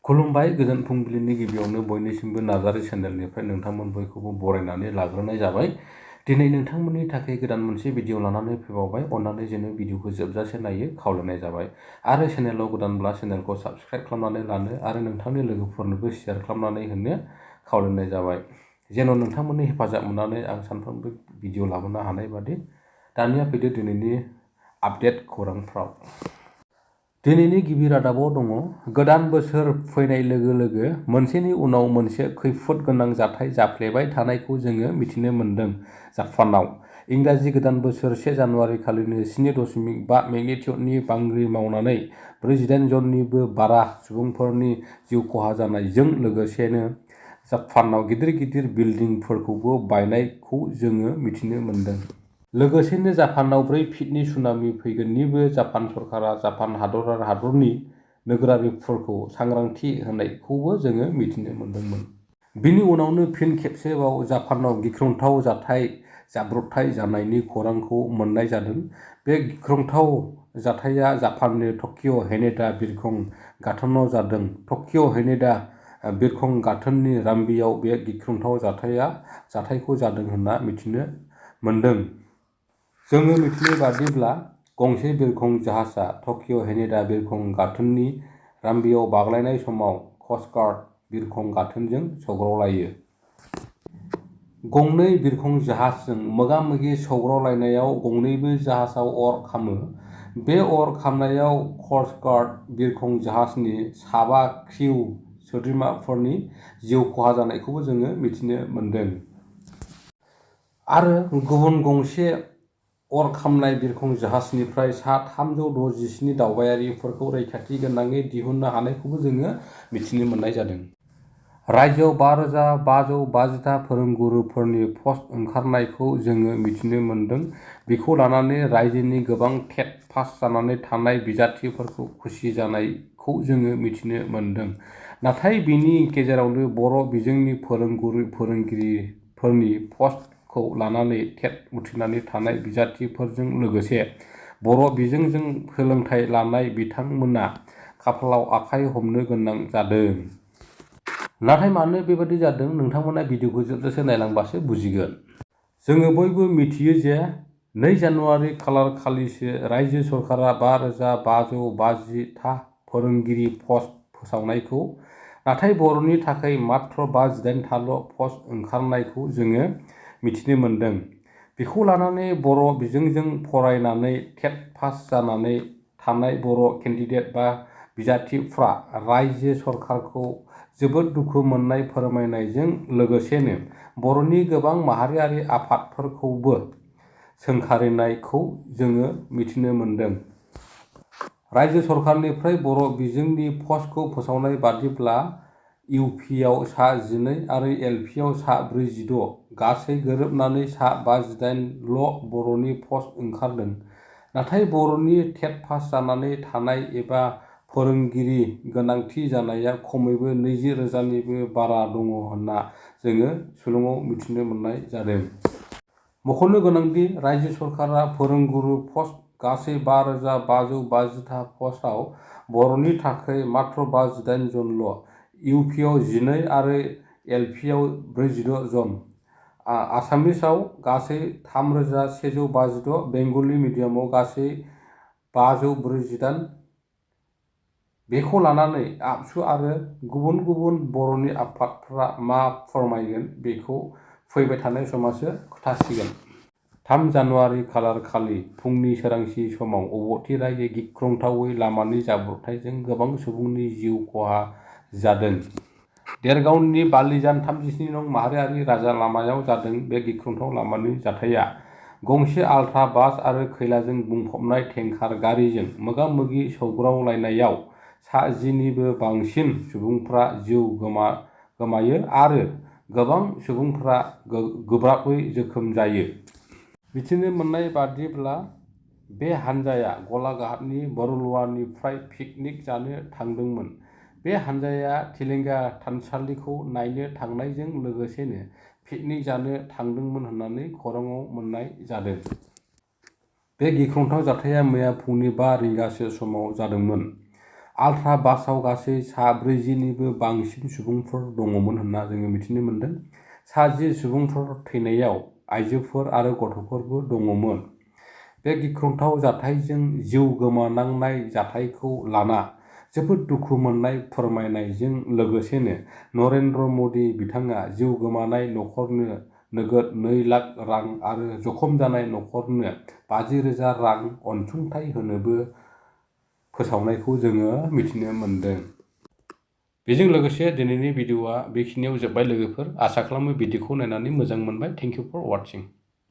खुलुमबाय गोजोन फुंबिलिनि गिबियावनो बयनिसिमबो नार्जारी चेनेलनिफ्राय नोंथांमोन बयखौबो बरायनानै लाग्रोनाय जाबाय। दिनै नोंथांमोननि थाखाय गोदान मोनसे भिडिअ लानानै फैबावबाय। अन्नानै जेन भिडिअखौ जोबजासे नायो खावलायनाय जाबाय। आरो चेनेलाव गोदानब्ला चेनेलखौ साबस्क्राइब खालामनानै लानो आरो नोंथांनि लोगोफोरनोबो शेयार खालामनानै होनो खावलायनाय जाबाय। जेन नोंथांमोननि हेफाजाब मोननानै आं सानफ्रोमबो भिडिअ लाबोनो हानाय बादि। दानिया फैदो दिनैनि आपडेट खौरांफ्राव। दिनैनि गिबि रादाबाव दङ गोदान बोसोर फैनाय लोगो लोगो मोनसेनि उनाव मोनसे खैफोद गोनां जाथाय जाफ्लेबाय थानायखौ जोङो मिथिनो मोन्दों। जापानाव इंराजि गोदान बोसोर 1 जानुवारि खालिनो 7.5 मेग्निट्युडनि बांग्रि मावनानै 48 जननिबो बारा सुबुंफोरनि जिउ खहा जानायजों लोगोसेनो जापानाव गिदिर गिदिर बिल्डिंफोरखौबो बायनायखौ जोङो मिथिनो मोन्दों। लोगोसेनो जापानाव 4 फिटनि सुनामि फैगोननिबो जापान सरकारा जापान हादरनि नोगोरारिफोरखौ सांग्रांथि होनायखौबो जोङो मिथिनो मोन्दोंमोन। बिनि उनावनो फिन खेबसेबाव जापानाव गिख्रंथाव जाब्रबथाय जानायनि खौरांखौ मोन्नाय जादों। बे गिख्रंथाव जाथाया जापाननि टकिअ हेनेडा बिरखं गाथोनाव जादों। टकिअ हेनेडा बिरखं गाथोननि रानवेयाव बे गिख्रंथाव जाथायखौ जादों होनना मिथिनो मोन्दों। जोङो मिथिनाय बादिब्ला गंसे बिरखं जाहाजआ टकिअ हेनेडा बिरखं गाथोननि रानवेयाव बाग्लायनाय समाव क'स्ट गार्ड बिरखं गाथोनजों सौग्रावलायो। गंनै बिरखं जाहाजजों मोगा-मोगि सौग्रावलायनायाव गंनैबो जाहाजाव अर खामो। बे अर खामनायाव क'स्ट गार्ड बिरखं जाहाजनि 7 क्रिउ सोद्रोमाफोरनि जिउ खहा जानायखौबो जोङो मिथिनो मोन्दों। आरो गुबुन गंसे अर खामनाय बिरखं जाहाजनिफ्राय सा 367 दावबायारिफोरखौ रैखाथि गोनाङै दिहुननो हानायखौबो जोङो मिथिनो मोननाय जादों। रायजोआव 5,550 फोरोंगुरुफोरनि पस्ट ओंखारनायखौ जोङो मिथिनो मोन्दों। बेखौ लानानै रायजोनि गोबां टेट पास जानानै थानाय बिजाथिफोरखौ खुसि जानायखौ जोङो मिथिनो मोन्दों। नाथाय बेनि गेजेरावनो बर' बिजोंनि फोरोंगिरिफोरनि पस्टखौ लानानै टेट उथ्रिनानै थानाय बिजाथिफोरजों लोगोसे बर' बिजोंजों सोलोंथाइ लानाय बिथांमोना खाफालाव आखाइ हमनो गोनां जादों। नाथाय मानो बेबादि जादों नोंथांमोना भिडिअखौ जोबजासे नायलांबासो बुजिगोन। जोङो बयबो मिथियो जे 2 जानुवारि खालिसो रायजो सरकारा 5,550 था फोरोंगिरि पस्ट फोसावनायखौ, नाथाय बर'नि थाखाय मात्र 58 थाल' पस्ट ओंखारनायखौ जोङो मिथिनो मोन्दों। बेखौ लानानै बर' बिजोंजों फरायनानै टेट पास जानानै थानाय बर' केन्डिडेट बा बिजाथिफ्रा रायजो सरकारखौ जोबोद दुखु मोननाय फोरमायनायजों लोगोसेनो बर'नि गोबां माहारियारि आफादफोरखौबो सोंखारिनायखौ जोङो मिथिनो मोन्दों। रायजो सरकारनिफ्राय बर' बिजोंनि पस्टखौ फोसावनाय बादिब्ला इउ पिआव सा 12 आरो एल पिआव सा 46 गासै गोरोबनानै सा 58ल' बर'नि पस्ट ओंखारदों। नाथाय बर'नि टेट पास जानानै थानाय एबा फोरोंगिरि गोनांथि जानाया खमैबो 20,000निबो बारा दङ होनना जोङो सुलुङाव मिथिनो मोननाय जादों। मख'नो गोनांदि रायजो सरकारा फोरोंगुरु पस्ट गासै 5,550 था पस्टआव बर'नि थाखाय मात्र 58 जनल', इउ पिआव 12 आरो एल पिआव 46 जन, आसामिसआव गासै 3,156, बेंगलि मिडियामाव गासै 548। बेखौ लानानै आबसु आरो गुबुन गुबुन बर'नि आफादफ्रा मा फोरमायगोन बेखौ फैबाय थानाय समासो खोथासिगोन। 3 जानुवारि खालि फुंनि सोरांसि समाव अबथिरायै गिख्रंथावै लामानि जाब्रबथायजों गोबां सुबुंनि जिउ खहा जादों। देरगावनि बालिजान 37 नं माहारियारि राजा लामायाव जादों बे गिख्रंथाव लामानि जाथाया। गंसे आल्ट्रा बास आरो खैलाजों बुंफबनाय टेंकार गारिजों मोगा-मोगि सौग्रावलायनायाव सा 10 निबो बांसिन सुबुंफ्रा जिउ गोमायो आरो गोबां सुबुंफ्रा गोब्राबै जोखोम जायो। मिथिनो मोननाय बादिब्ला बे हानजाया गलाघाटनि बरलुवानिफ्राय पिकनिक जानो थांदोंमोन। बे हानजाया तिलिंगा थानसालिखौ नायनो थांनायजों लोगोसेनो पिकनिक जानो थांदोंमोन होननानै खौराङाव मोननाय जादों। बे गिख्रंथाव जाथाया मैया फुंनि 5 रिंगासो समाव जादोंमोन। आल्ट्रा बासआव गासै 40निबो बांसिन सुबुंफोर दङमोन होनना जोङो मिथिनो मोन्दों। 10 सुबुंफोर थैनायाव आइजोफोर आरो गथ'फोरबो दङमोन। बे गिख्रंथाव जाथायजों जिउ गोमानांनाय जाथायखौ लाना जोबोद दुखु मोननाय फोरमायनायजों लोगोसेनो नरेन्द्र मदि बिथाङा जिउ गोमानाय नखरनो नोगोद 2 लाख रां आरो जखम जानाय नखरनो 50,000 रां अनसुंथाइ होनोबो फोसावनायखौ जोङो मिथिनो मोन्दों। बेजों लोगोसे दिनैनि भिडिअ'आ बेखिनियाव जोब्बाय लोगोफोर। आसा खालामो भिडिअ'खौ नायनानै मोजां मोनबाय। Thank you for वाचिं।